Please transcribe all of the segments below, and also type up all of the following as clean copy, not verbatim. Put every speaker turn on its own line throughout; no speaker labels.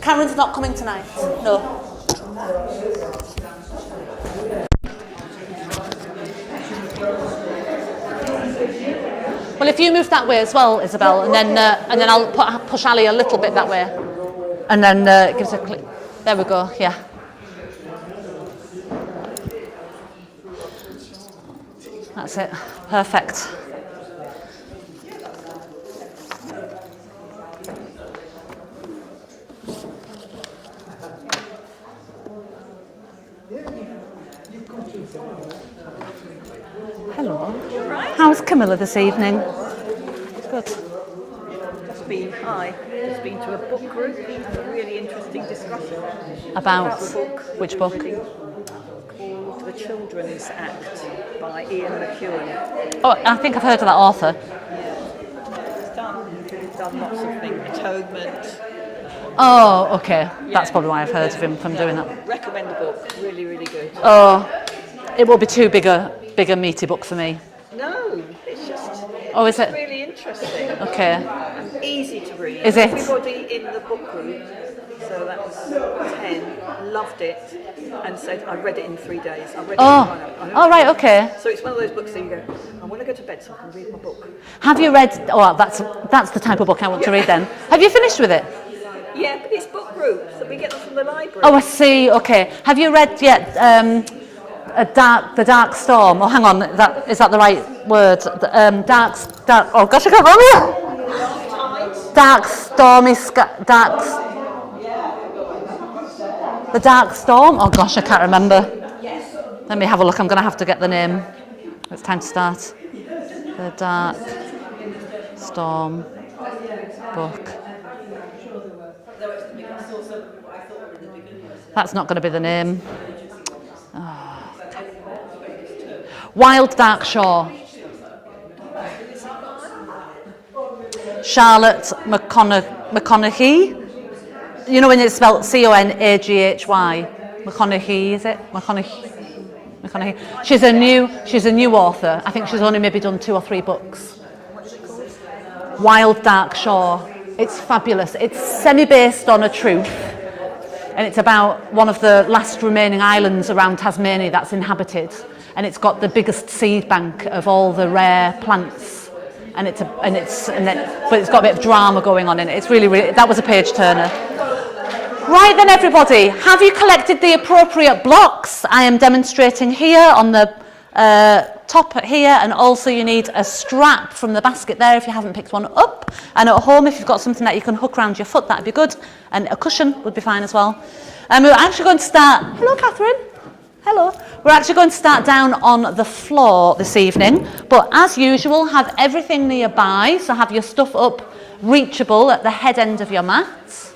Karen's not coming tonight. No. Well, if you move that way as well, Isabel, and then I'll push Ali a little bit that way, and then give us a click. There we go. Yeah. That's it. Perfect. Hello. How's Camilla this evening? Good.
Just been to a book group, a really interesting discussion
About
a book,
which book?
called The Children's Act by Ian McEwan.
Oh, I think I've heard of that author.
He's done lots of things, atonement.
Oh, okay. That's probably why I've heard of him from doing that.
Recommend the book, really, really good.
Oh, it will be too big a meaty book for me.
No, it's just
Oh, is it?
really interesting.
Okay.
And easy to read.
Is it?
Everybody in the book group, so that was 10, loved it and said, I read it in 3 days. I read it
Oh, right, okay.
So it's one of those books that you go, I want to go to bed so I can read my book.
Have you read? Oh, that's the type of book I want to read then. Have you finished with it?
Yeah, but it's book group, so we get them from the library.
Oh, I see. Okay. Have you read yet The Dark Storm? Oh, hang on. Is that the right word? Dark. Oh gosh, I can't remember. Dark Stormy The Dark Storm. Oh gosh, I can't remember. Let me have a look. I'm going to have to get the name. It's time to start. The Dark Storm book. That's not going to be the name. Oh. Wild Dark Shore. Charlotte McConaughey. You know when it's spelled Conaghy. McConaughey, is it? McConaughey. She's a new author. I think she's only maybe done 2 or 3 books. Wild Dark Shore. It's fabulous. It's semi-based on a truth. And it's about one of the last remaining islands around Tasmania that's inhabited, and it's got the biggest seed bank of all the rare plants, but it's got a bit of drama going on in it. It's really, really, that was a page turner. Right then, everybody, have you collected the appropriate blocks? I am demonstrating here on the top here, and also you need a strap from the basket there if you haven't picked one up, and at home if you've got something that you can hook around your foot, that'd be good, and a cushion would be fine as well. And we're actually going to start, hello Catherine, hello, we're actually going to start down on the floor this evening, but as usual have everything nearby, so have your stuff up reachable at the head end of your mat,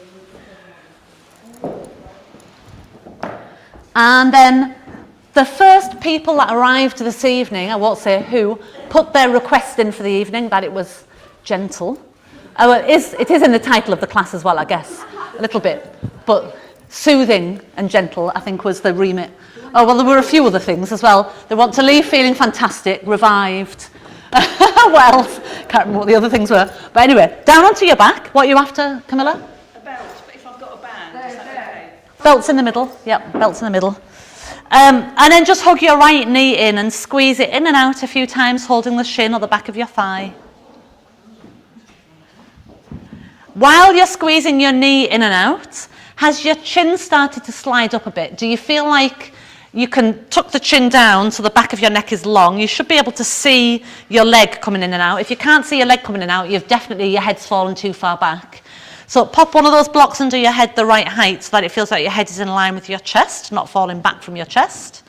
and then the first people that arrived this evening, I won't say who, put their request in for the evening that it was gentle. Well, it is in the title of the class as well, I guess, a little bit. But soothing and gentle, I think, was the remit. Oh, well, there were a few other things as well. They want to leave feeling fantastic, revived. Well, can't remember what the other things were. But anyway, down onto your back. What are you after, Camilla?
A belt, but if I've got a band, is that okay?
Belt's in the middle. Yep, belt's in the middle. And then just hug your right knee in and squeeze it in and out a few times, holding the shin or the back of your thigh. While you're squeezing your knee in and out, has your chin started to slide up a bit? Do you feel like you can tuck the chin down so the back of your neck is long? You should be able to see your leg coming in and out. If you can't see your leg coming in and out, your head's fallen too far back. So pop one of those blocks under your head the right height so that it feels like your head is in line with your chest, not falling back from your chest.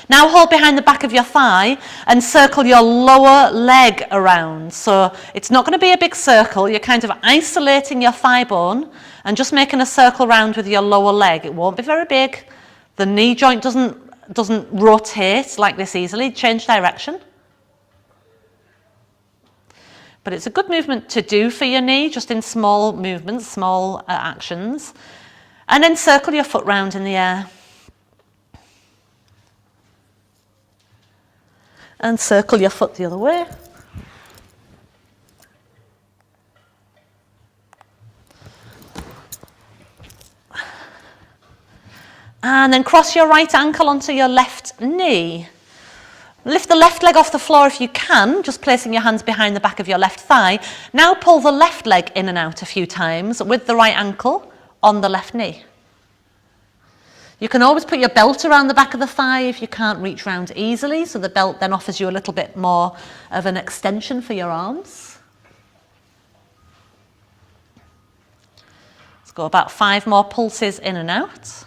Now hold behind the back of your thigh and circle your lower leg around. So it's not going to be a big circle. You're kind of isolating your thigh bone and just making a circle round with your lower leg. It won't be very big. The knee joint doesn't rotate like this easily. Change direction. But it's a good movement to do for your knee, just in small movements, small actions. And then circle your foot round in the air. And circle your foot the other way. And then cross your right ankle onto your left knee. Lift the left leg off the floor if you can, just placing your hands behind the back of your left thigh. Now pull the left leg in and out a few times with the right ankle on the left knee. You can always put your belt around the back of the thigh if you can't reach round easily, so the belt then offers you a little bit more of an extension for your arms. Let's go about 5 more pulses in and out.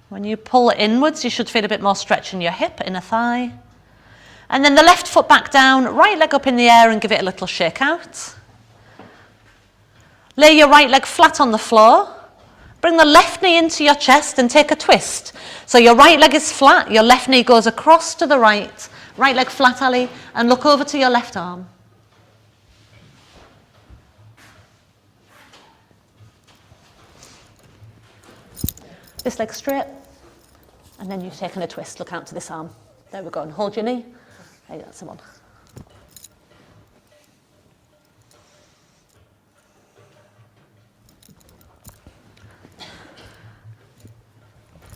When you pull inwards, you should feel a bit more stretch in your hip, inner thigh. And then the left foot back down, right leg up in the air and give it a little shake out. Lay your right leg flat on the floor. Bring the left knee into your chest and take a twist. So your right leg is flat, your left knee goes across to the right, right leg flat, Ali, and look over to your left arm. This leg straight, and then you've taken a twist. Look out to this arm. There we go, and hold your knee. Hey, that's the one.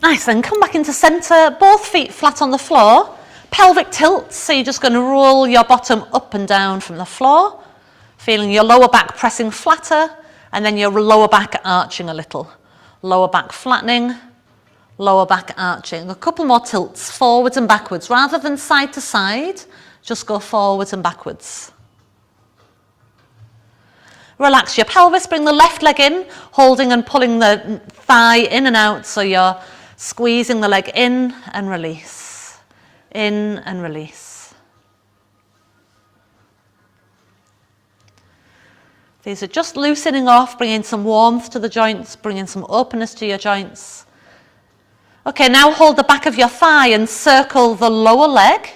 Nice, then come back into centre, both feet flat on the floor. Pelvic tilt, so you're just going to roll your bottom up and down from the floor, feeling your lower back pressing flatter, and then your lower back arching a little. Lower back flattening, lower back arching. A couple more tilts, forwards and backwards. Rather than side to side, just go forwards and backwards. Relax your pelvis, bring the left leg in, holding and pulling the thigh in and out, so you're squeezing the leg in and release. In and release. These are just loosening off, bringing some warmth to the joints, bringing some openness to your joints. Okay, now hold the back of your thigh and circle the lower leg.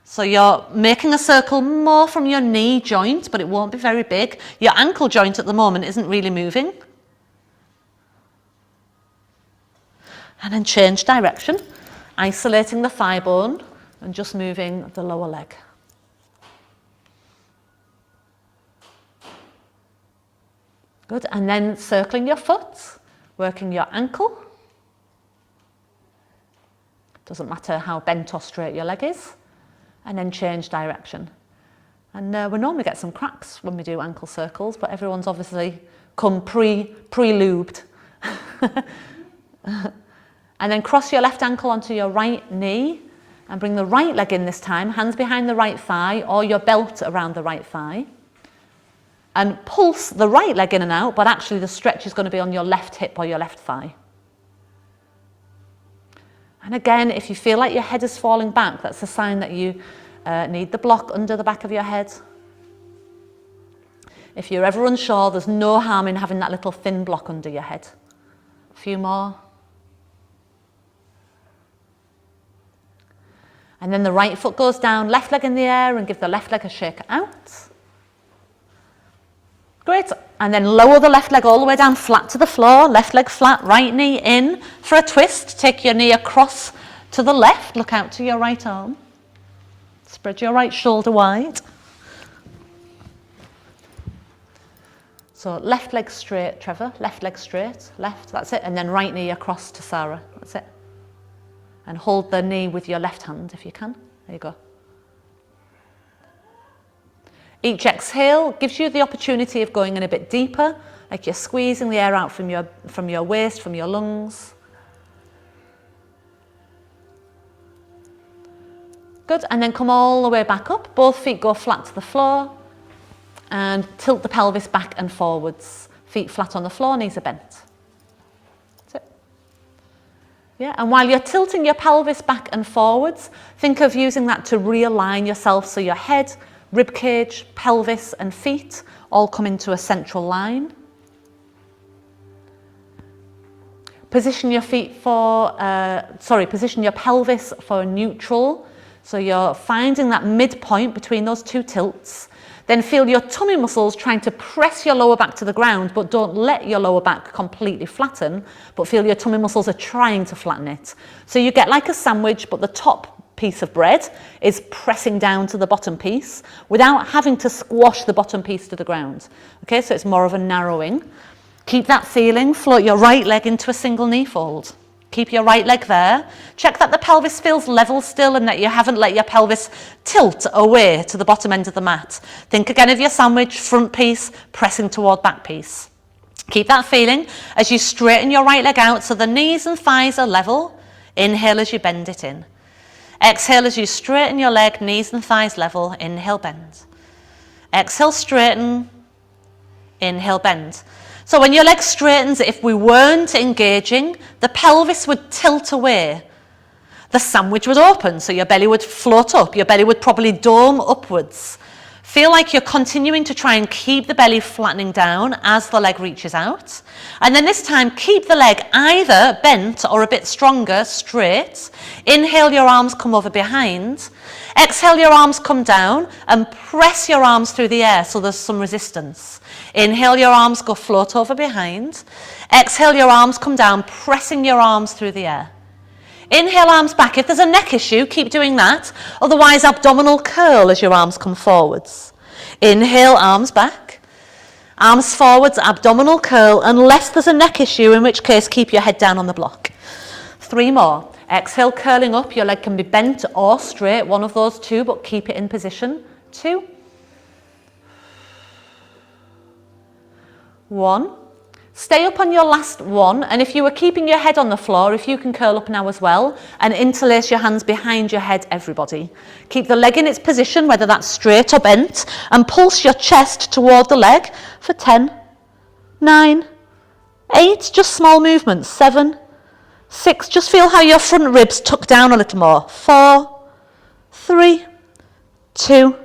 So you're making a circle more from your knee joint, but it won't be very big. Your ankle joint at the moment isn't really moving. And then change direction, isolating the thigh bone and just moving the lower leg. Good, and then circling your foot, working your ankle. Doesn't matter how bent or straight your leg is. And then change direction. And we normally get some cracks when we do ankle circles, but everyone's obviously come pre-lubed. And then cross your left ankle onto your right knee and bring the right leg in this time, hands behind the right thigh or your belt around the right thigh. And pulse the right leg in and out, but actually the stretch is going to be on your left hip or your left thigh. And again, if you feel like your head is falling back, that's a sign that you need the block under the back of your head. If you're ever unsure, there's no harm in having that little thin block under your head. A few more. And then the right foot goes down, left leg in the air, and give the left leg a shake out. Great. And then lower the left leg all the way down flat to the floor, left leg flat, right knee in for a twist. Take your knee across to the left, look out to your right arm. Spread your right shoulder wide. So left leg straight, Trevor, left leg straight, left, that's it. And then right knee across to Sarah, that's it. And hold the knee with your left hand if you can. There you go. Each exhale gives you the opportunity of going in a bit deeper, like you're squeezing the air out from your waist, from your lungs. Good, and then come all the way back up. Both feet go flat to the floor and tilt the pelvis back and forwards. Feet flat on the floor, knees are bent. That's it. Yeah, and while you're tilting your pelvis back and forwards, think of using that to realign yourself so your head, rib cage, pelvis and feet all come into a central line. Position your position your pelvis for neutral. So you're finding that midpoint between those two tilts. Then feel your tummy muscles trying to press your lower back to the ground, but don't let your lower back completely flatten, but feel your tummy muscles are trying to flatten it. So you get like a sandwich, but the top piece of bread is pressing down to the bottom piece without having to squash the bottom piece to the ground. Okay, so it's more of a narrowing. Keep that feeling. Float your right leg into a single knee fold. Keep your right leg there. Check that the pelvis feels level still and that you haven't let your pelvis tilt away to the bottom end of the mat. Think again of your sandwich, front piece, pressing toward back piece. Keep that feeling as you straighten your right leg out so the knees and thighs are level. Inhale as you bend it in. Exhale as you straighten your leg, knees and thighs level. Inhale, bend. Exhale, straighten. Inhale, bend. So when your leg straightens, if we weren't engaging, the pelvis would tilt away. The sandwich would open, so your belly would float up. Your belly would probably dome upwards. Feel like you're continuing to try and keep the belly flattening down as the leg reaches out. And then this time, keep the leg either bent or a bit stronger, straight. Inhale, your arms come over behind. Exhale, your arms come down and press your arms through the air so there's some resistance. Inhale, your arms go float over behind. Exhale, your arms come down, pressing your arms through the air. Inhale, arms back. If there's a neck issue, keep doing that. Otherwise, abdominal curl as your arms come forwards. Inhale, arms back. Arms forwards, abdominal curl, unless there's a neck issue, in which case keep your head down on the block. 3 more. Exhale, curling up. Your leg can be bent or straight, one of those two, but keep it in position. 2. 1. Stay up on your last one, and if you were keeping your head on the floor, if you can curl up now as well, and interlace your hands behind your head, everybody. Keep the leg in its position, whether that's straight or bent, and pulse your chest toward the leg for 10, 9, 8, just small movements, 7, 6, just feel how your front ribs tuck down a little more, 4, 3, 2,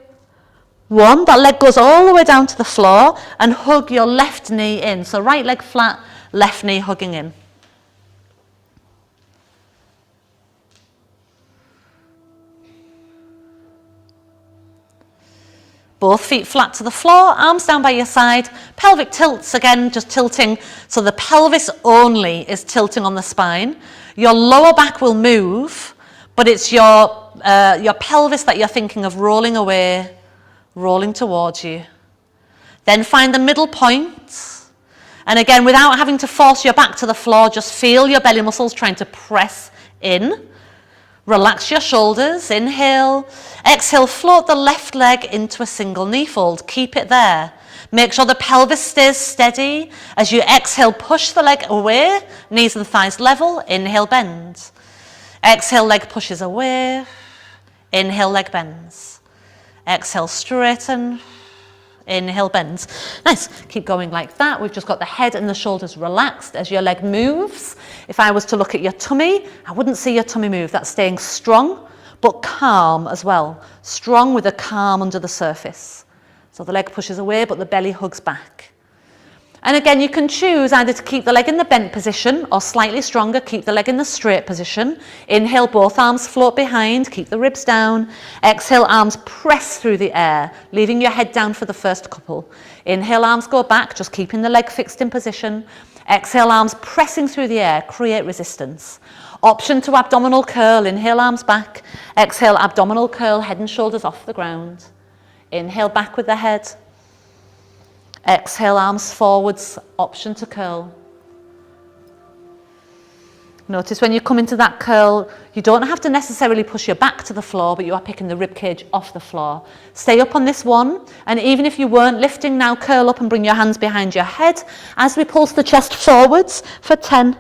1, that leg goes all the way down to the floor and hug your left knee in. So right leg flat, left knee hugging in. Both feet flat to the floor, arms down by your side, pelvic tilts again, just tilting. So the pelvis only is tilting on the spine. Your lower back will move, but it's your pelvis that you're thinking of rolling away, rolling towards you. Then find the middle point. And again, without having to force your back to the floor, just feel your belly muscles trying to press in. Relax your shoulders. Inhale. Exhale, float the left leg into a single knee fold. Keep it there. Make sure the pelvis stays steady. As you exhale, push the leg away. Knees and thighs level. Inhale, bend. Exhale, leg pushes away. Inhale, leg bends. Exhale, straighten. Inhale, bend. Nice. Keep going like that. We've just got the head and the shoulders relaxed as your leg moves. If I was to look at your tummy, I wouldn't see your tummy move. That's staying strong, but calm as well. Strong with a calm under the surface. So the leg pushes away, but the belly hugs back. And again, you can choose either to keep the leg in the bent position or slightly stronger, keep the leg in the straight position. Inhale, both arms float behind, keep the ribs down. Exhale, arms press through the air, leaving your head down for the first couple. Inhale, arms go back, just keeping the leg fixed in position. Exhale, arms pressing through the air, create resistance. Option to abdominal curl, inhale, arms back. Exhale, abdominal curl, head and shoulders off the ground. Inhale, back with the head. Exhale, arms forwards, option to curl. Notice when you come into that curl, you don't have to necessarily push your back to the floor, but you are picking the rib cage off the floor. Stay up on this one, and even if you weren't lifting, now curl up and bring your hands behind your head as we pulse the chest forwards for 10,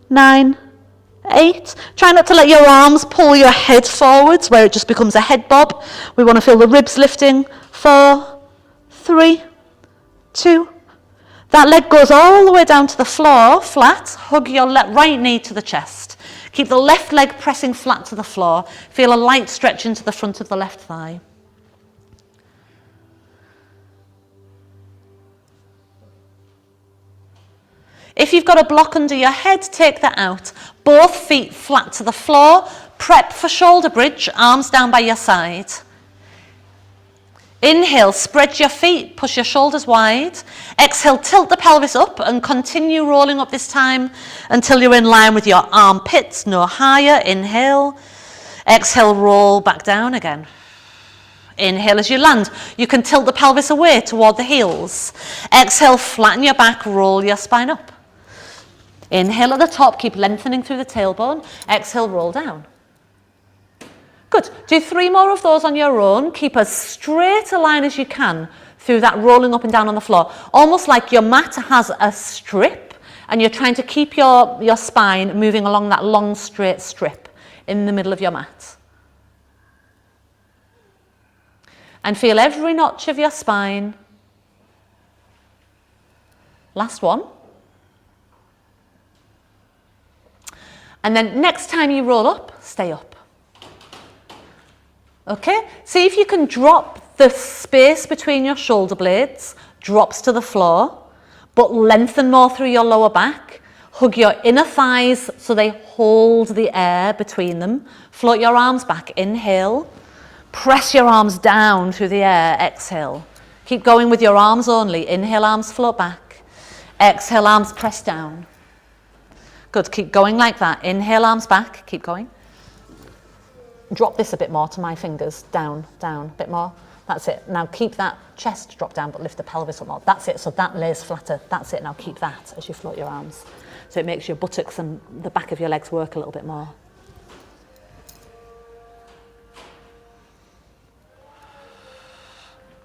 9, 8. Try not to let your arms pull your head forwards where it just becomes a head bob. We want to feel the ribs lifting. 4, 3, 2. That leg goes all the way down to the floor, flat. Hug your right knee to the chest. Keep the left leg pressing flat to the floor. Feel a light stretch into the front of the left thigh. If you've got a block under your head, take that out. Both feet flat to the floor. Prep for shoulder bridge, arms down by your side. Inhale, spread your feet, push your shoulders wide. Exhale, tilt the pelvis up and continue rolling up this time until you're in line with your armpits, no higher. Inhale. Exhale, roll back down again. Inhale as you land. You can tilt the pelvis away toward the heels. Exhale, flatten your back, roll your spine up. Inhale at the top, keep lengthening through the tailbone. Exhale, roll down. Good. Do 3 more of those on your own. Keep as straight a line as you can through that rolling up and down on the floor. Almost like your mat has a strip and you're trying to keep your spine moving along that long straight strip in the middle of your mat. And feel every notch of your spine. Last one. And then next time you roll up, stay up. Okay? See if you can drop the space between your shoulder blades, drops to the floor, but lengthen more through your lower back. Hug your inner thighs so they hold the air between them. Float your arms back. Inhale. Press your arms down through the air. Exhale. Keep going with your arms only. Inhale, arms float back. Exhale, arms press down. Good. Keep going like that. Inhale, arms back. Keep going. Drop this a bit more to my fingers. Down, down, a bit more. That's it. Now keep that chest drop down, but lift the pelvis up more. That's it. So that lays flatter. That's it. Now keep that as you float your arms. So it makes your buttocks and the back of your legs work a little bit more.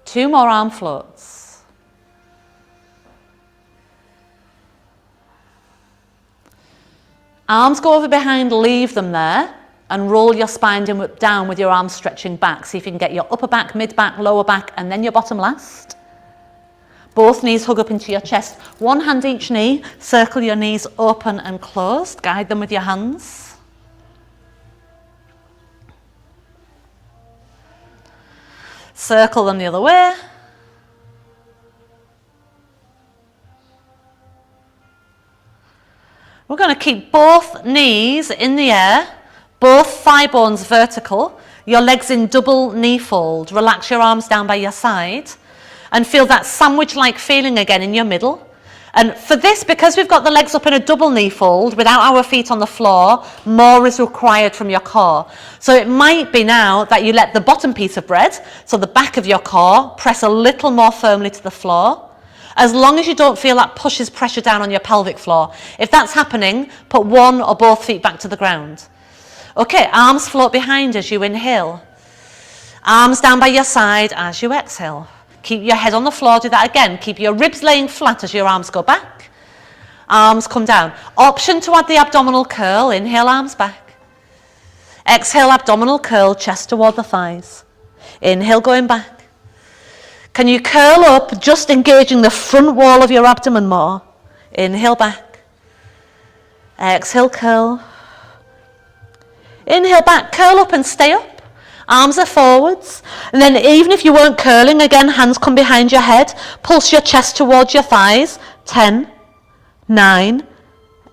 Two more arm floats. Arms go over behind, leave them there, and roll your spine down with your arms stretching back. See if you can get your upper back, mid back, lower back, and then your bottom last. Both knees hug up into your chest. One hand each knee. Circle your knees open and closed. Guide them with your hands. Circle them the other way. We're going to keep both knees in the air, both thigh bones vertical, your legs in double knee fold. Relax your arms down by your side and feel that sandwich-like feeling again in your middle. And for this, because we've got the legs up in a double knee fold without our feet on the floor, more is required from your core. So it might be now that you let the bottom piece of bread, so the back of your core, press a little more firmly to the floor. As long as you don't feel that pushes pressure down on your pelvic floor. If that's happening, put one or both feet back to the ground. Okay, arms float behind as you inhale. Arms down by your side as you exhale. Keep your head on the floor, do that again. Keep your ribs laying flat as your arms go back. Arms come down. Option to add the abdominal curl. Inhale, arms back. Exhale, abdominal curl, chest toward the thighs. Inhale, going back. Can you curl up, just engaging the front wall of your abdomen more? Inhale, back. Exhale, curl. Inhale, back, curl up and stay up. Arms are forwards. And then even if you weren't curling, again, hands come behind your head. Pulse your chest towards your thighs. 10, 9,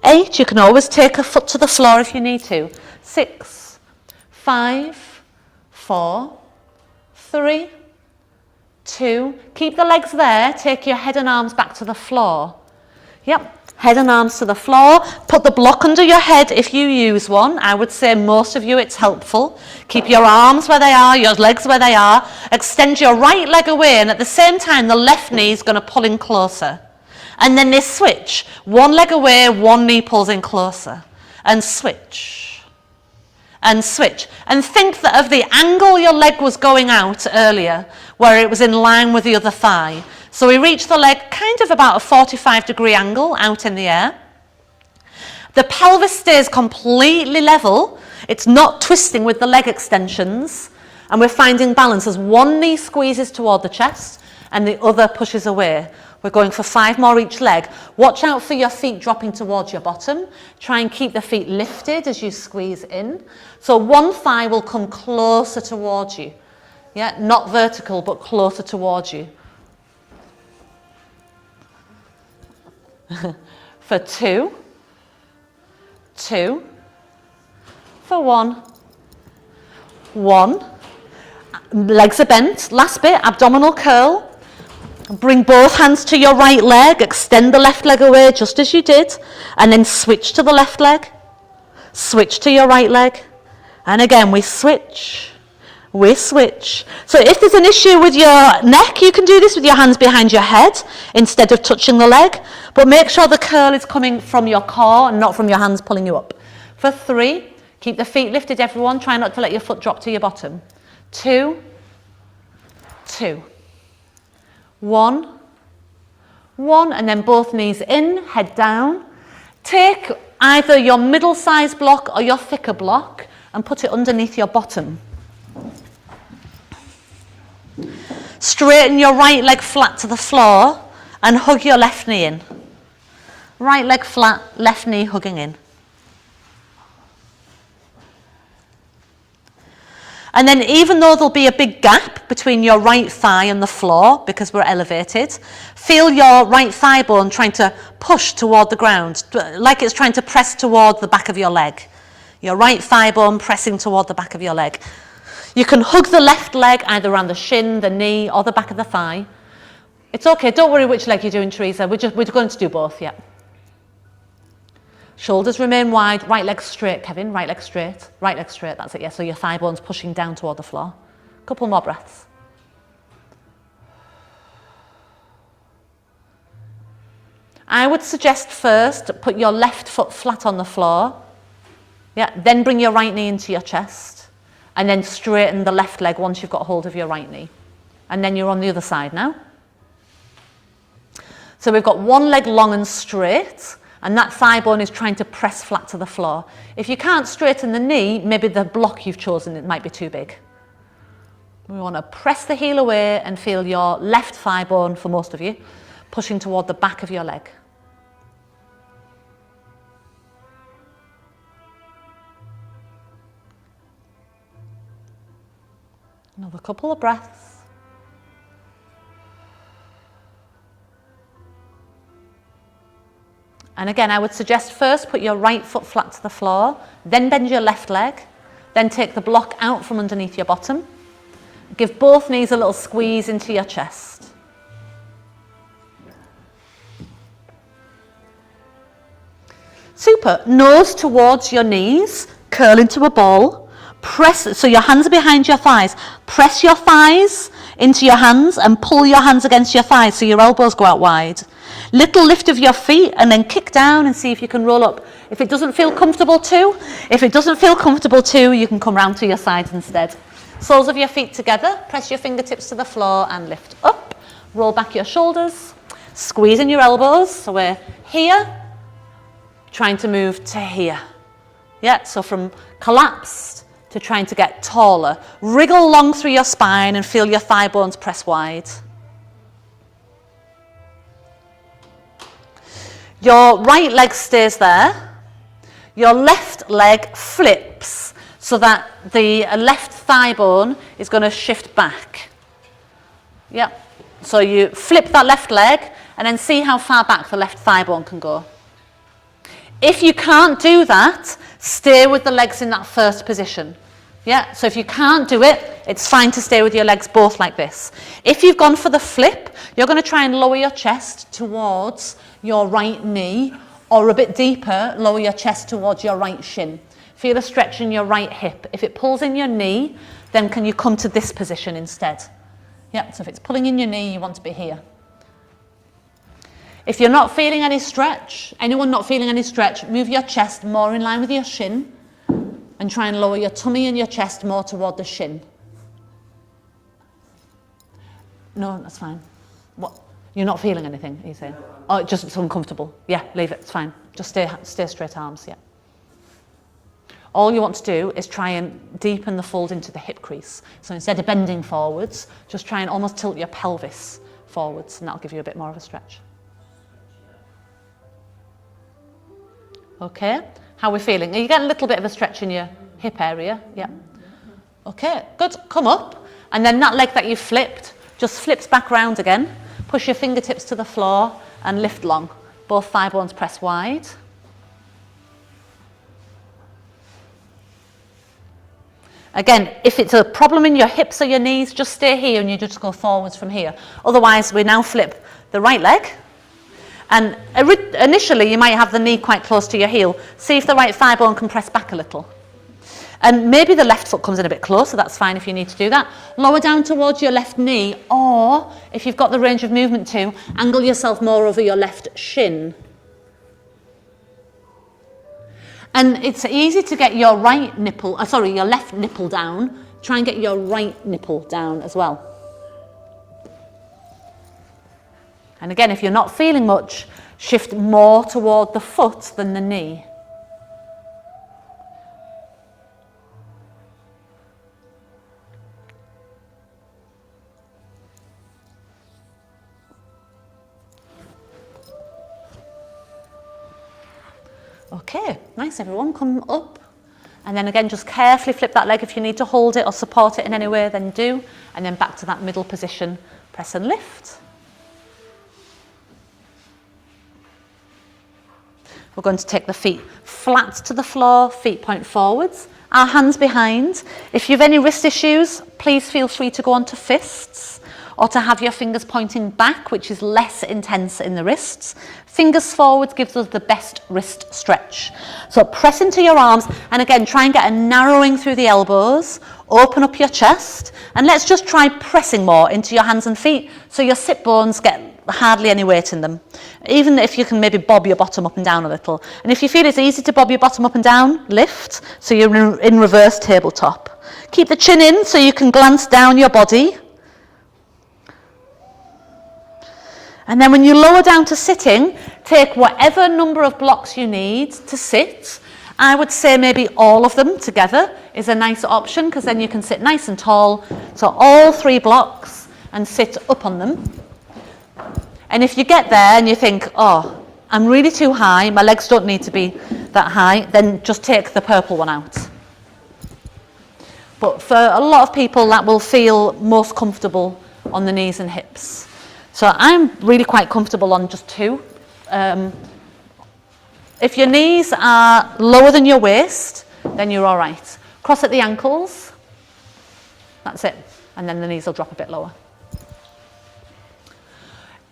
8. You can always take a foot to the floor if you need to. 6, 5, 4, 3, 2. Keep the legs there. Take your head and arms back to the floor. Yep. Head and arms to the floor. Put the block under your head if you use one. I would say most of you it's helpful. Keep your arms where they are, your legs where they are. Extend your right leg away, and at the same time the left knee is going to pull in closer. And then they switch. One leg away, one knee pulls in closer. And switch. And switch. And think that of the angle your leg was going out earlier, where it was in line with the other thigh. So we reach the leg kind of about a 45-degree angle out in the air. The pelvis stays completely level. It's not twisting with the leg extensions. And we're finding balance as one knee squeezes toward the chest and the other pushes away. We're going for 5 more each leg. Watch out for your feet dropping towards your bottom. Try and keep the feet lifted as you squeeze in. So one thigh will come closer towards you. Yeah, not vertical, but closer towards you. For 2, 2, for 1, 1. Legs are bent. Last bit, abdominal curl. Bring both hands to your right leg. Extend the left leg away just as you did. And then switch to the left leg. Switch to your right leg. And again, we switch. we switch. So if there's an issue with your neck, you can do this with your hands behind your head instead of touching the leg. But make sure the curl is coming from your core and not from your hands pulling you up. For 3, keep the feet lifted, everyone. Try not to let your foot drop to your bottom. 2, 2. 1, 1, and then both knees in, head down. Take either your middle size block or your thicker block and put it underneath your bottom. Straighten your right leg flat to the floor and hug your left knee in. Right leg flat, left knee hugging in. And then even though there'll be a big gap between your right thigh and the floor because we're elevated, feel your right thigh bone trying to push toward the ground, like it's trying to press toward the back of your leg. Your right thigh bone pressing toward the back of your leg. You can hug the left leg either around the shin, the knee, or the back of the thigh. It's okay, don't worry which leg you're doing, Teresa. We're going to do both, yeah. Shoulders remain wide, right leg straight, Kevin, right leg straight, that's it, yeah. So your thigh bone's pushing down toward the floor. Couple more breaths. I would suggest first put your left foot flat on the floor, yeah, then bring your right knee into your chest, and then straighten the left leg once you've got hold of your right knee. And then you're on the other side now. So we've got one leg long and straight, and that thigh bone is trying to press flat to the floor. If you can't straighten the knee, maybe the block you've chosen, it might be too big. We want to press the heel away and feel your left thigh bone, for most of you, pushing toward the back of your leg. Another couple of breaths. And again, I would suggest first put your right foot flat to the floor, then bend your left leg, then take the block out from underneath your bottom. Give both knees a little squeeze into your chest. Super. Nose towards your knees, curl into a ball. Press, so your hands are behind your thighs. Press your thighs into your hands and pull your hands against your thighs so your elbows go out wide. Little lift of your feet and then kick down and see if you can roll up. If it doesn't feel comfortable too, you can come round to your sides instead. Soles of your feet together, press your fingertips to the floor and lift up. Roll back your shoulders, squeeze in your elbows. So we're here, trying to move to here. Yeah, so from collapsed to trying to get taller. Wriggle long through your spine and feel your thigh bones press wide. Your right leg stays there. Your left leg flips so that the left thigh bone is going to shift back. Yeah. So you flip that left leg and then see how far back the left thigh bone can go. If you can't do that, stay with the legs in that first position. Yeah, so if you can't do it, it's fine to stay with your legs both like this. If you've gone for the flip, you're going to try and lower your chest towards your right knee, or a bit deeper, lower your chest towards your right shin. Feel a stretch in your right hip. If it pulls in your knee, then can you come to this position instead? Yeah, so if it's pulling in your knee, you want to be here. If you're not feeling any stretch, anyone not feeling any stretch, move your chest more in line with your shin and try and lower your tummy and your chest more toward the shin. No, that's fine. What? You're not feeling anything, are you saying? Oh, just it's uncomfortable. Yeah, leave it, it's fine. Just stay straight arms, yeah. All you want to do is try and deepen the fold into the hip crease. So instead of bending forwards, just try and almost tilt your pelvis forwards, and that'll give you a bit more of a stretch. Okay, how are we feeling? Are you getting a little bit of a stretch in your hip area? Yeah. Okay, good. Come up, and then that leg that you flipped just flips back round again. Push your fingertips to the floor and lift long. Both thigh bones press wide. Again, if it's a problem in your hips or your knees, just stay here and you just go forwards from here. Otherwise, we now flip the right leg. And initially, you might have the knee quite close to your heel. See if the right thigh bone can press back a little. And maybe the left foot comes in a bit closer, that's fine if you need to do that. Lower down towards your left knee, or if you've got the range of movement to, angle yourself more over your left shin. And it's easy to get your your left nipple down. Try and get your right nipple down as well. And again, if you're not feeling much, shift more toward the foot than the knee. Okay, nice everyone, come up. And then again, just carefully flip that leg. If you need to hold it or support it in any way, then do. And then back to that middle position, press and lift. We're going to take the feet flat to the floor, feet point forwards, our hands behind. If you have any wrist issues, please feel free to go on to fists or to have your fingers pointing back, which is less intense in the wrists. Fingers forwards gives us the best wrist stretch. So press into your arms, and again, try and get a narrowing through the elbows, open up your chest, and let's just try pressing more into your hands and feet so your sit bones get hardly any weight in them. Even if you can maybe bob your bottom up and down a little. And if you feel it's easy to bob your bottom up and down, lift, so you're in reverse tabletop. Keep the chin in so you can glance down your body. And then when you lower down to sitting, take whatever number of blocks you need to sit. I would say maybe all of them together is a nice option, because then you can sit nice and tall. So all 3 blocks and sit up on them. And if you get there and you think, oh, I'm really too high, my legs don't need to be that high, then just take the purple one out. But for a lot of people, that will feel most comfortable on the knees and hips. So I'm really quite comfortable on just 2. If your knees are lower than your waist, then you're all right. Cross at the ankles. That's it. And then the knees will drop a bit lower.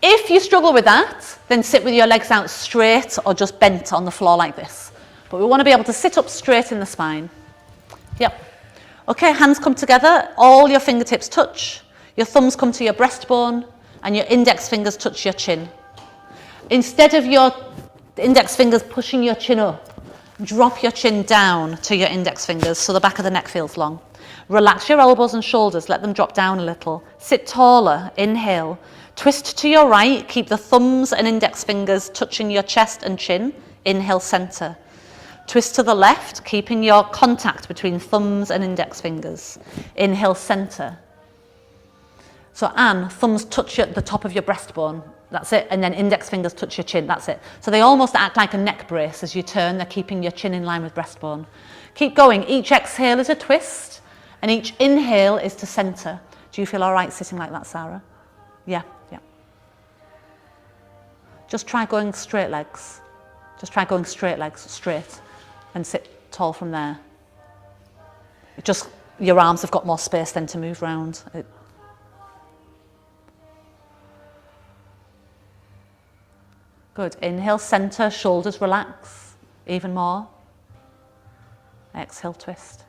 If you struggle with that, then sit with your legs out straight or just bent on the floor like this. But we want to be able to sit up straight in the spine. Yep. Okay, hands come together, all your fingertips touch, your thumbs come to your breastbone, and your index fingers touch your chin. Instead of your index fingers pushing your chin up, drop your chin down to your index fingers so the back of the neck feels long. Relax your elbows and shoulders, let them drop down a little. Sit taller, inhale. Twist to your right, keep the thumbs and index fingers touching your chest and chin. Inhale, center. Twist to the left, keeping your contact between thumbs and index fingers. Inhale, center. So Anne, thumbs touch at the top of your breastbone. That's it. And then index fingers touch your chin. That's it. So they almost act like a neck brace as you turn. They're keeping your chin in line with breastbone. Keep going. Each exhale is a twist, and each inhale is to center. Do you feel all right sitting like that, Sarah? Yeah. Just try going straight legs. Just try going straight legs, straight, and sit tall from there. Just your arms have got more space then to move around. Good. Inhale, center, shoulders relax, even more. Exhale, twist.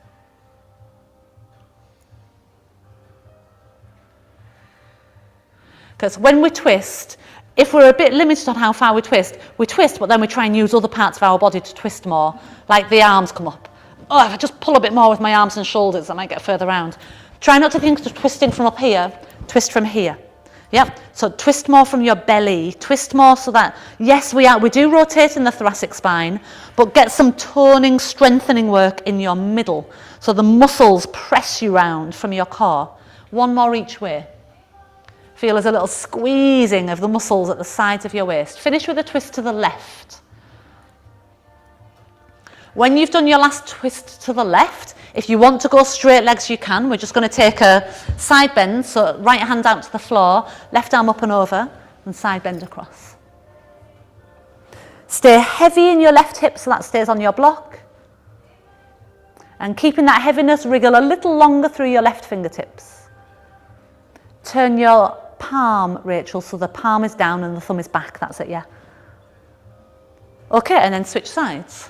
Because when we twist, if we're a bit limited on how far we twist, but then we try and use other parts of our body to twist more, like the arms come up. Oh, if I just pull a bit more with my arms and shoulders, I might get further round. Try not to think of twisting from up here, twist from here. Yep, so twist more from your belly, twist more so that, yes, we do rotate in the thoracic spine, but get some toning, strengthening work in your middle, so the muscles press you round from your core. One more each way. Feel as a little squeezing of the muscles at the sides of your waist. Finish with a twist to the left. When you've done your last twist to the left, if you want to go straight legs, you can. We're just going to take a side bend, so right hand out to the floor, left arm up and over, and side bend across. Stay heavy in your left hip so that stays on your block. And keeping that heaviness, wriggle a little longer through your left fingertips. Turn your palm, Rachel, so the palm is down and the thumb is back. That's it, yeah. Okay, and then switch sides.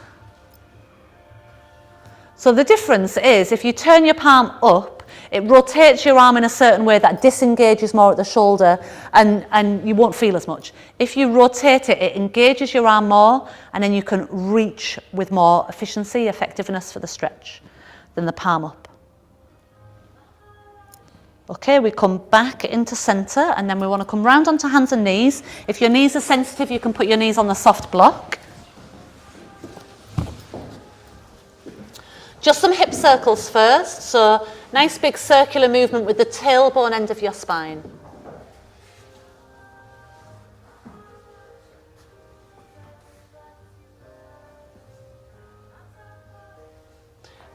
So the difference is if you turn your palm up, it rotates your arm in a certain way that disengages more at the shoulder and you won't feel as much. If you rotate it, it engages your arm more and then you can reach with more efficiency, effectiveness for the stretch than the palm up. Okay, we come back into centre and then we want to come round onto hands and knees. If your knees are sensitive, you can put your knees on the soft block. Just some hip circles first, so nice big circular movement with the tailbone end of your spine.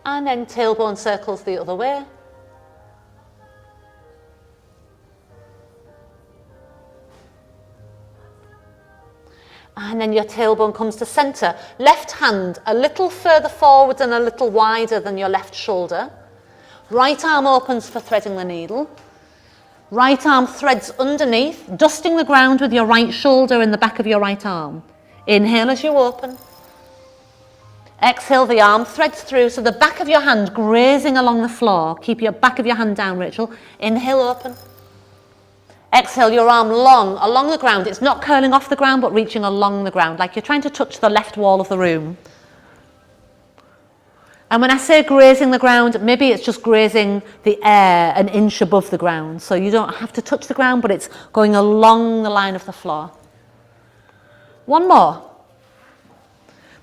And then tailbone circles the other way. And then your tailbone comes to centre. Left hand a little further forward and a little wider than your left shoulder. Right arm opens for threading the needle. Right arm threads underneath, dusting the ground with your right shoulder in the back of your right arm. Inhale as you open. Exhale, the arm threads through, so the back of your hand grazing along the floor. Keep your back of your hand down, Rachel. Inhale, open. Exhale, your arm long along the ground. It's not curling off the ground, but reaching along the ground, like you're trying to touch the left wall of the room. And when I say grazing the ground, maybe it's just grazing the air an inch above the ground. So you don't have to touch the ground, but it's going along the line of the floor. One more.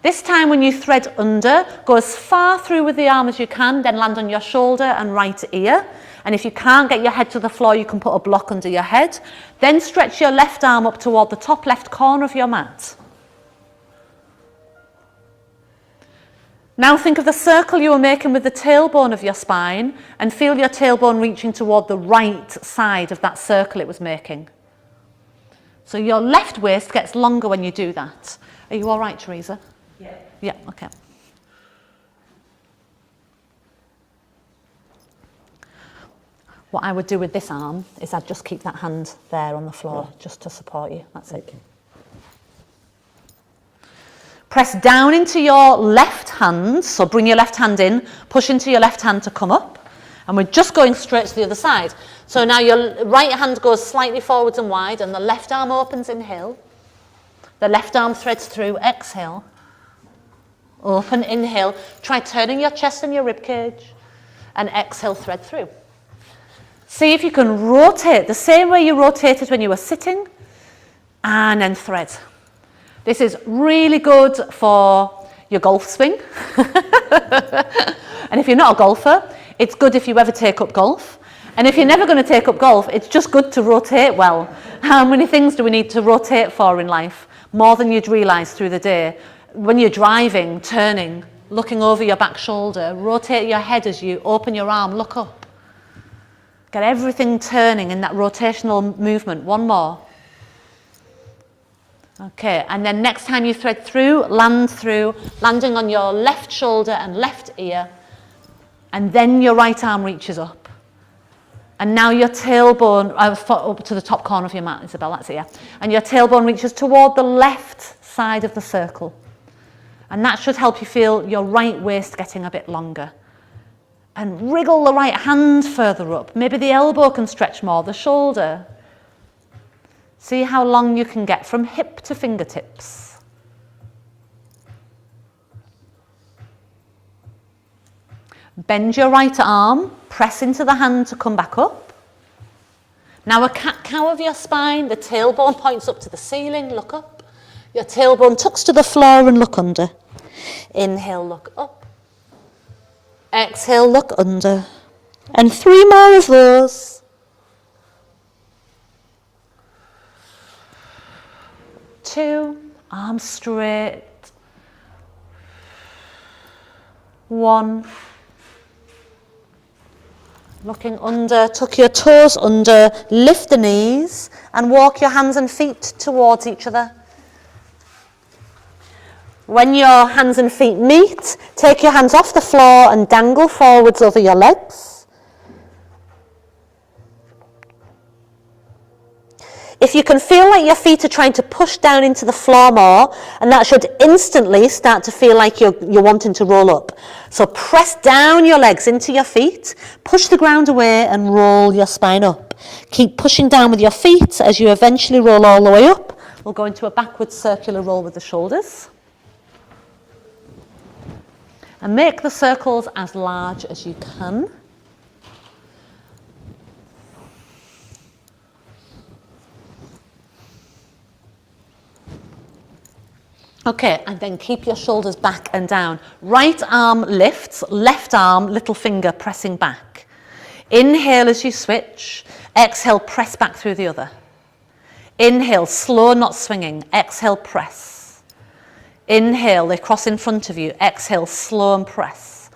This time when you thread under, go as far through with the arm as you can, then land on your shoulder and right ear. And if you can't get your head to the floor, you can put a block under your head. Then stretch your left arm up toward the top left corner of your mat. Now think of the circle you were making with the tailbone of your spine and feel your tailbone reaching toward the right side of that circle it was making. So your left waist gets longer when you do that. Are you all right, Teresa?
Yeah.
Yeah, okay. What I would do with this arm is I'd just keep that hand there on the floor just to support you. That's it.
Okay.
Press down into your left hand, so bring your left hand in, push into your left hand to come up, and we're just going straight to the other side. So now your right hand goes slightly forwards and wide, and the left arm opens, inhale. The left arm threads through, exhale. Open, inhale. Try turning your chest and your rib cage, and exhale, thread through. See if you can rotate the same way you rotated when you were sitting, and then thread. This is really good for your golf swing. And if you're not a golfer, it's good if you ever take up golf. And if you're never going to take up golf, it's just good to rotate well. How many things do we need to rotate for in life? More than you'd realise through the day. When you're driving, turning, looking over your back shoulder, rotate your head as you open your arm, look up. Get everything turning in that rotational movement. One more. Okay, and then next time you thread through, landing on your left shoulder and left ear, and then your right arm reaches up. And now your tailbone, up to the top corner of your mat, Isabel, that's it, yeah. And your tailbone reaches toward the left side of the circle. And that should help you feel your right waist getting a bit longer. And wriggle the right hand further up. Maybe the elbow can stretch more, the shoulder. See how long you can get from hip to fingertips. Bend your right arm, press into the hand to come back up. Now a cat-cow of your spine, the tailbone points up to the ceiling, look up. Your tailbone tucks to the floor and look under. Inhale, look up. Exhale, look under. And 3 more of those. 2, arms straight. 1. Looking under, tuck your toes under, lift the knees and walk your hands and feet towards each other. When your hands and feet meet, take your hands off the floor and dangle forwards over your legs.
If you can feel like your feet are trying to push down into the floor more, and that should instantly start to feel like you're wanting to roll up. So press down your legs into your feet, push the ground away and roll your spine up. Keep pushing down with your feet as you eventually roll all the way up. We'll go into a backwards circular roll with the shoulders. And make the circles as large as you can. Okay, and then keep your shoulders back and down. Right arm lifts, left arm, little finger pressing back. Inhale as you switch. Exhale, press back through the other. Inhale, slow, not swinging. Exhale, press. Inhale, they cross in front of you. Exhale, slow and press.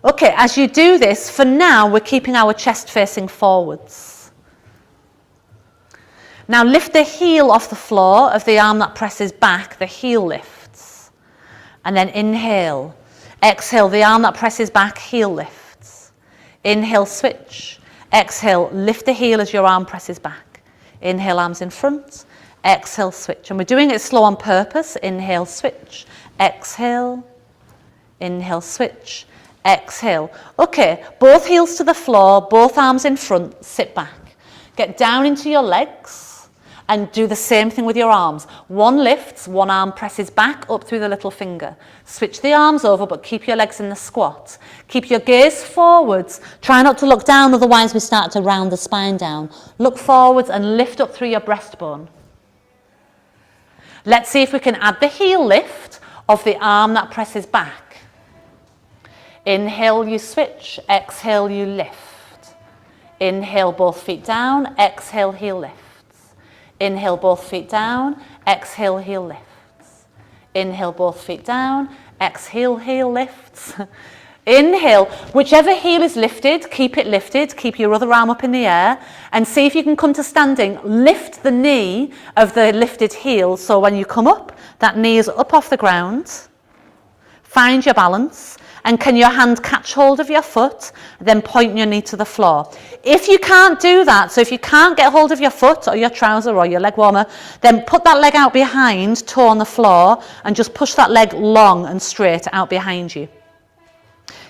Okay, as you do this, for now, we're keeping our chest facing forwards. Now lift the heel off the floor of the arm that presses back, the heel lifts. And then inhale. Exhale, the arm that presses back, heel lifts. Inhale, switch. Exhale, lift the heel as your arm presses back. Inhale, arms in front. Exhale, switch. And we're doing it slow on purpose. Inhale, switch. Exhale. Inhale, switch. Exhale. Okay, both heels to the floor, both arms in front, sit back. Get down into your legs. And do the same thing with your arms. One lifts, one arm presses back up through the little finger. Switch the arms over, but keep your legs in the squat. Keep your gaze forwards. Try not to look down, otherwise we start to round the spine down. Look forwards and lift up through your breastbone. Let's see if we can add the heel lift of the arm that presses back. Inhale, you switch. Exhale, you lift. Inhale, both feet down. Exhale, heel lift. Inhale, both feet down. Exhale, heel lifts. Inhale, both feet down. Exhale, heel lifts. Inhale, whichever heel is lifted, keep it lifted. Keep your other arm up in the air. And see if you can come to standing. Lift the knee of the lifted heel. So when you come up, that knee is up off the ground. Find your balance. And can your hand catch hold of your foot, then point your knee to the floor. If you can't do that, so if you can't get hold of your foot or your trouser or your leg warmer, then put that leg out behind, toe on the floor, and just push that leg long and straight out behind you.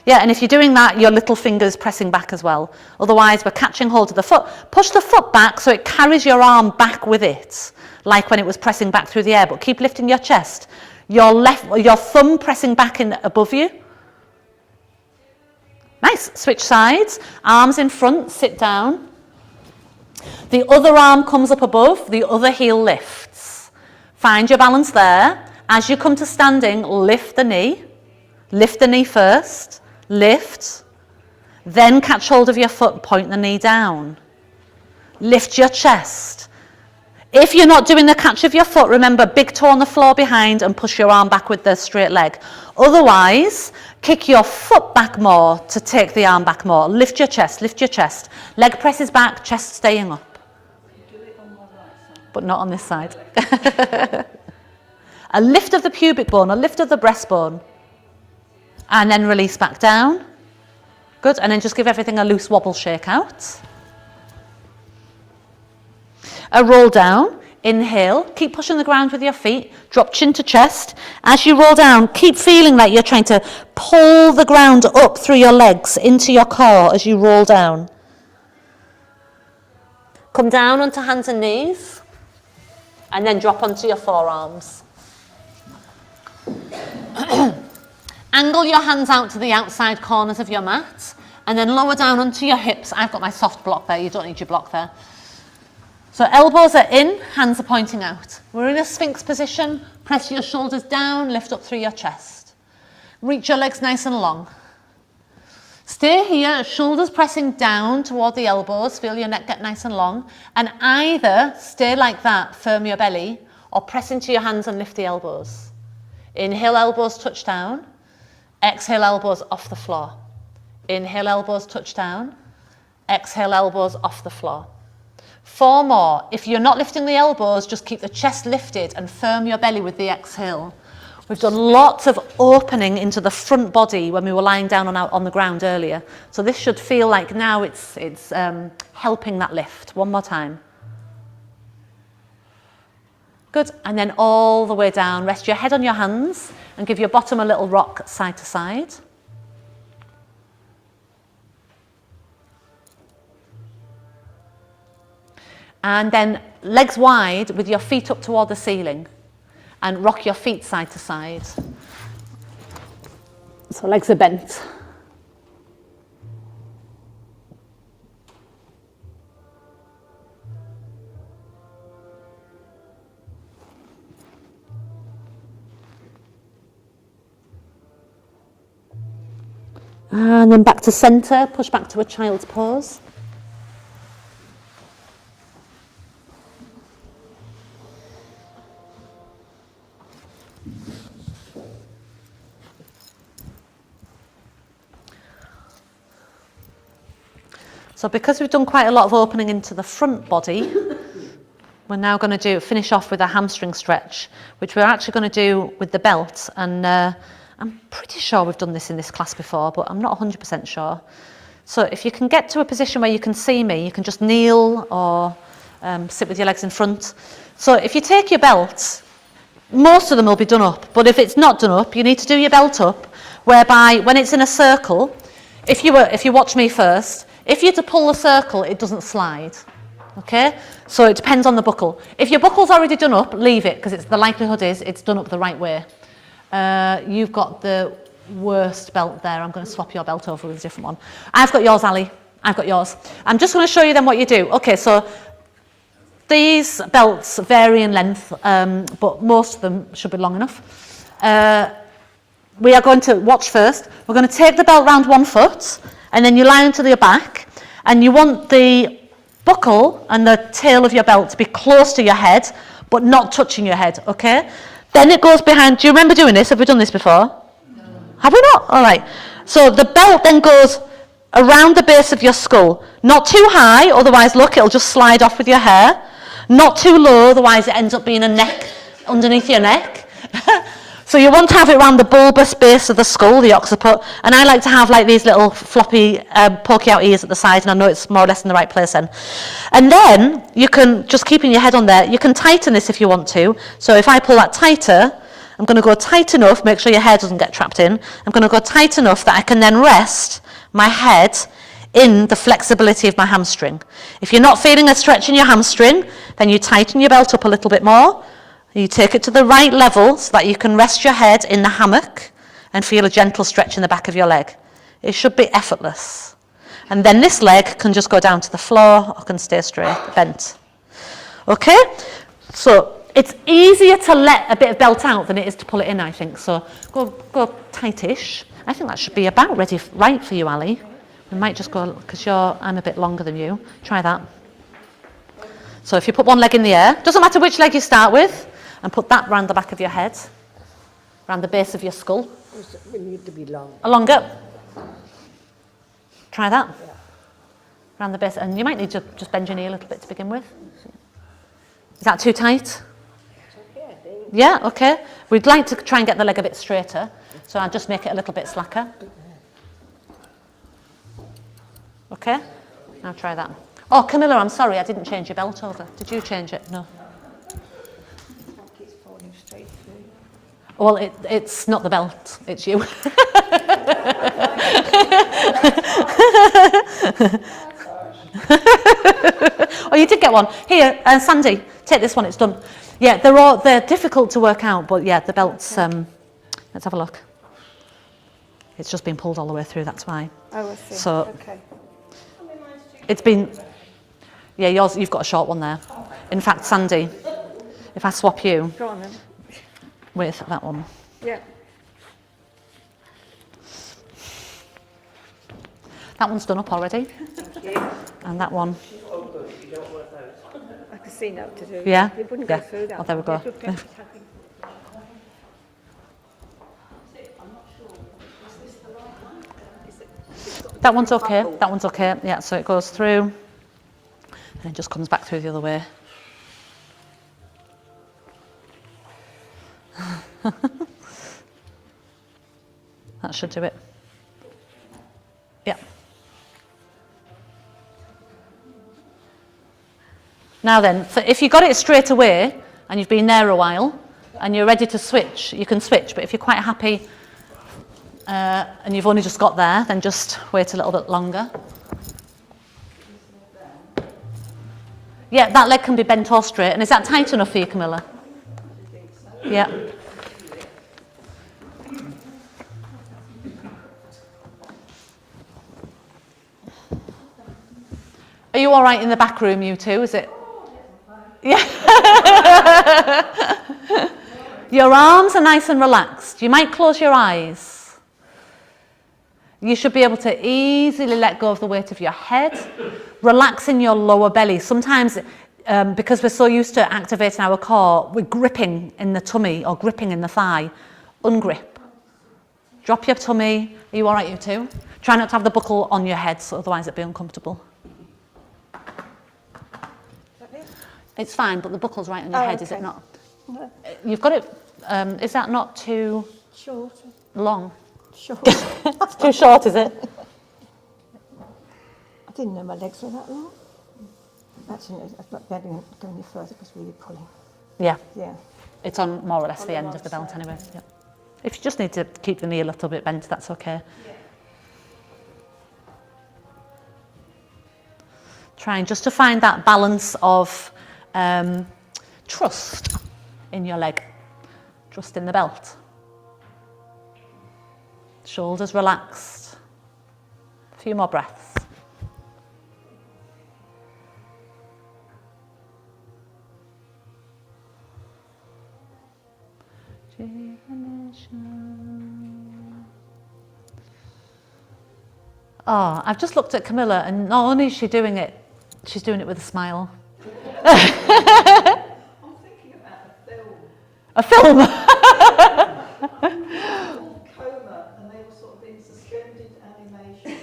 Yeah, and if you're doing that, your little finger's pressing back as well. Otherwise, we're catching hold of the foot. Push the foot back so it carries your arm back with it, like when it was pressing back through the air, but keep lifting your chest. Your thumb pressing back in above you. Nice. Switch sides. Arms in front, sit down. The other arm comes up above, the other heel lifts. Find your balance there. As you come to standing, lift the knee. Lift the knee first. Lift. Then catch hold of your foot, point the knee down. Lift your chest. If you're not doing the catch of your foot, remember, big toe on the floor behind and push your arm back with the straight leg. Otherwise, kick your foot back more to take the arm back more. Lift your chest, lift your chest. Leg presses back, chest staying up.
Do it on my right side.
But not on this side. A lift of the pubic bone, a lift of the breastbone. And then release back down. Good, and then just give everything a loose wobble shake out. A roll down, inhale, keep pushing the ground with your feet, drop chin to chest. As you roll down, keep feeling like you're trying to pull the ground up through your legs into your core as you roll down. Come down onto hands and knees, and then drop onto your forearms. Angle your hands out to the outside corners of your mat, and then lower down onto your hips. I've got my soft block there, you don't need your block there. So elbows are in, hands are pointing out. We're in a Sphinx position. Press your shoulders down, lift up through your chest. Reach your legs nice and long. Stay here, shoulders pressing down toward the elbows. Feel your neck get nice and long. And either stay like that, firm your belly, or press into your hands and lift the elbows. Inhale, elbows touch down. Exhale, elbows off the floor. Inhale, elbows touch down. Exhale, elbows off the floor. 4 more. If you're not lifting the elbows, just keep the chest lifted and firm your belly with the exhale. We've done lots of opening into the front body when we were lying down on the ground earlier. So this should feel like now it's helping that lift. 1 more time.
Good. And then all the way down. Rest your head on your hands and give your bottom a little rock side to side. And then legs wide with your feet up toward the ceiling. And rock your feet side to side. So legs are bent. And then back to centre, push back to a child's pose. So because we've done quite a lot of opening into the front body, we're now going to finish off with a hamstring stretch, which we're actually going to do with the belt. And I'm pretty sure we've done this in this class before, but I'm not 100% sure. So if you can get to a position where you can see me, you can just kneel or sit with your legs in front. So if you take your belt, most of them will be done up, but if it's not done up, you need to do your belt up, whereby when it's in a circle, if you watch me first, if you're to pull the circle, it doesn't slide. Okay? So it depends on the buckle. If your buckle's already done up, leave it, because the likelihood is it's done up the right way. You've got the worst belt there. I'm going to swap your belt over with a different one. I've got yours, Ali. I've got yours. I'm just going to show you then what you do. Okay, so these belts vary in length, but most of them should be long enough. We are going to watch first. We're going to take the belt round one foot, and then you lie onto your back, and you want the buckle and the tail of your belt to be close to your head, but not touching your head, okay? Then it goes behind. Do you remember doing this? Have we done this before? No. Have we not? All right. So the belt then goes around the base of your skull. Not too high, otherwise, look, it'll just slide off with your hair. Not too low, otherwise it ends up being a neck underneath your neck. So you want to have it around the bulbous base of the skull, the occiput, and I like to have like these little floppy, pokey out ears at the side, and I know it's more or less in the right place then. And then you can, just keeping your head on there, you can tighten this if you want to. So if I pull that tighter, I'm going to go tight enough, make sure your hair doesn't get trapped in, I'm going to go tight enough that I can then rest my head in the flexibility of my hamstring. If you're not feeling a stretch in your hamstring, then you tighten your belt up a little bit more. You take it to the right level so that you can rest your head in the hammock and feel a gentle stretch in the back of your leg. It should be effortless. And then this leg can just go down to the floor or can stay straight, bent. Okay? So it's easier to let a bit of belt out than it is to pull it in, I think. So go tightish. I think that should be about ready, right for you, Ali. We might just go, because I'm a bit longer than you. Try that. So if you put one leg in the air, doesn't matter which leg you start with, and put that round the back of your head, round the base of your skull.
We need to be long.
Longer. Try that. Yeah. Round the base, and you might need to just bend your knee a little bit to begin with. Is that too tight? Yeah, okay. We'd like to try and get the leg a bit straighter, so I'll just make it a little bit slacker. Okay? Now try that. Oh, Camilla, I'm sorry, I didn't change your belt over. Did you change it? No. Well, it's not the belt, it's you. Oh, you did get one. Here, Sandy, take this one, it's done. Yeah, they're difficult to work out, but yeah, the belt's, let's have a look. It's just been pulled all the way through, that's why.
Oh, I see.
So,
okay.
It's been, yeah, you've got a short one there. In fact, Sandy, if I swap you.
Go on then.
With that one.
Yeah.
That one's done up already.
Thank you.
And that one.
I can see now what to do.
Yeah?
It wouldn't
Yeah.
go through that.
Oh, there we go. That one's okay. That one's okay. Yeah, so it goes through and it just comes back through the other way. That should do it. Yeah. Now then, if you got it straight away, and you've been there a while and you're ready to switch, you can switch. But if you're quite happy and you've only just got there, then just wait a little bit longer. Yeah, that leg can be bent or straight. And is that tight enough for you, Camilla? Yeah. Are you all right in the back room, you two? Is it? Yeah. Your arms are nice and relaxed. You might close your eyes. You should be able to easily let go of the weight of your head, relaxing your lower belly. Sometimes, because we're so used to activating our core, we're gripping in the tummy or gripping in the thigh. Ungrip. Drop your tummy. Are you all right, you two? Try not to have the buckle on your head, so otherwise it'd be uncomfortable. It's fine, but the buckle's right on your head, okay. Is it not? No. You've got it, is that not too
short?
Long?
Short.
It's too short, is it?
I didn't know my legs were that long. Actually, I've got better go any further because really pulling.
Yeah.
Yeah.
It's on more or less the end of the belt anyway. Yeah. If you just need to keep the knee a little bit bent, that's okay. Yeah. Trying just to find that balance of trust in your leg, trust in the belt. Shoulders relaxed. A few more breaths. Oh, I've just looked at Camilla, and not only is she doing it, she's doing it with a smile.
I'm thinking about a film.
A film?
Coma, and they were sort of in suspended animation.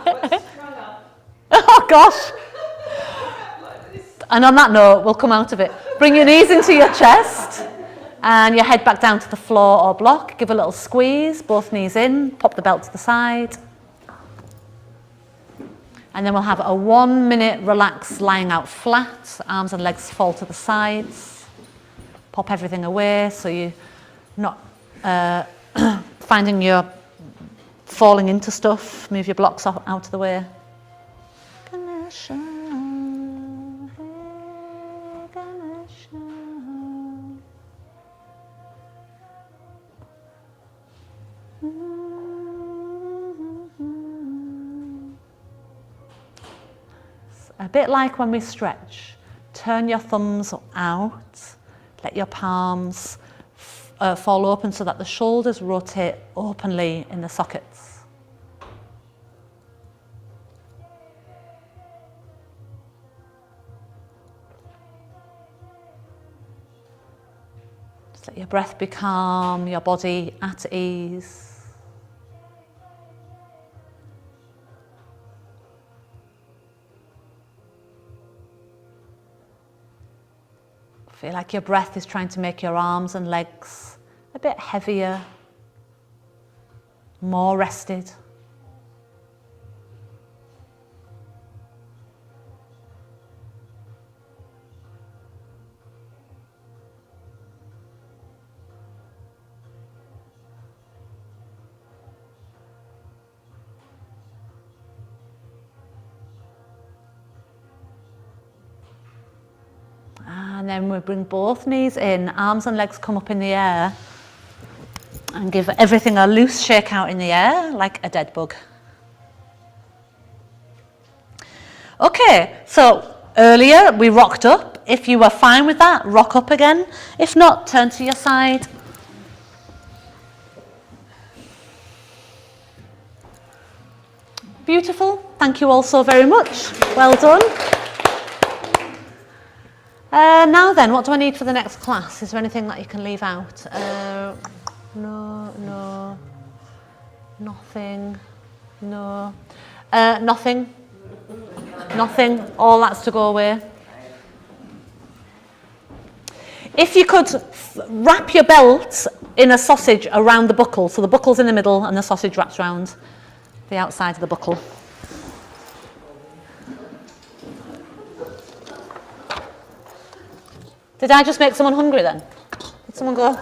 But strung up.
Oh gosh.
Like this.
And on that note, we'll come out of it. Bring your knees into your chest and your head back down to the floor or block. Give a little squeeze, both knees in, pop the belt to the side. And then we'll have a 1 minute relax, lying out flat, arms and legs fall to the sides. Pop everything away so you're not finding you're falling into stuff. Move your blocks out of the way. A bit like when we stretch, turn your thumbs out, let your palms fall open so that the shoulders rotate openly in the sockets. Just let your breath be calm, your body at ease. Feel like your breath is trying to make your arms and legs a bit heavier, more rested. And then we bring both knees in, arms and legs come up in the air, and give everything a loose shake out in the air, like a dead bug. Okay, so earlier we rocked up. If you were fine with that, rock up again. If not, turn to your side. Beautiful. Thank you all so very much. Well done. Now then, what do I need for the next class? Is there anything that you can leave out? No, nothing, no, nothing, all that's to go away. If you could wrap your belt in a sausage around the buckle, so the buckle's in the middle and the sausage wraps around the outside of the buckle. Did I just make someone hungry then? Did someone go?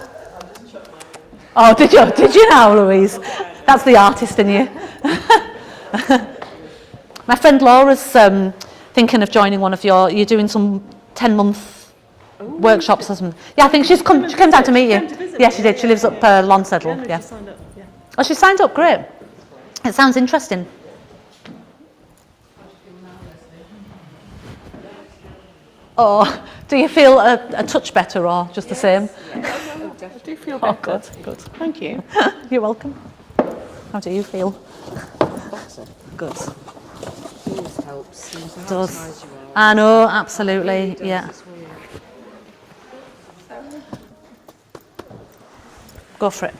Oh, did you? Did you now, Louise? That's the artist in you. My friend Laura's thinking of joining one of you're doing some 10-month workshops or something. Yeah, I think she came down to meet you. Yeah, she did. She lives up Lonsettle. Yeah. Oh, she signed up. Great. It sounds interesting. Oh, do you feel a touch better or just the same?
I do feel better.
Oh, good, good.
Thank you.
You're welcome. How do you feel?
Better.
Good.
Always helps. No matter how
Does.
tired you are.
I know, absolutely. Yeah.
It's weird.
Go for it.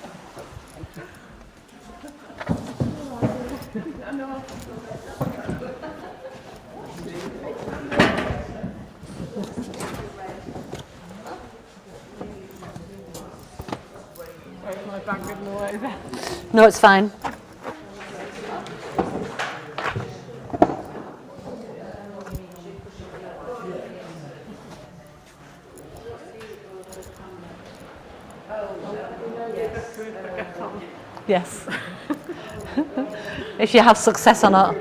My bag getting all over.
No, it's fine. Yes. If you have success or not.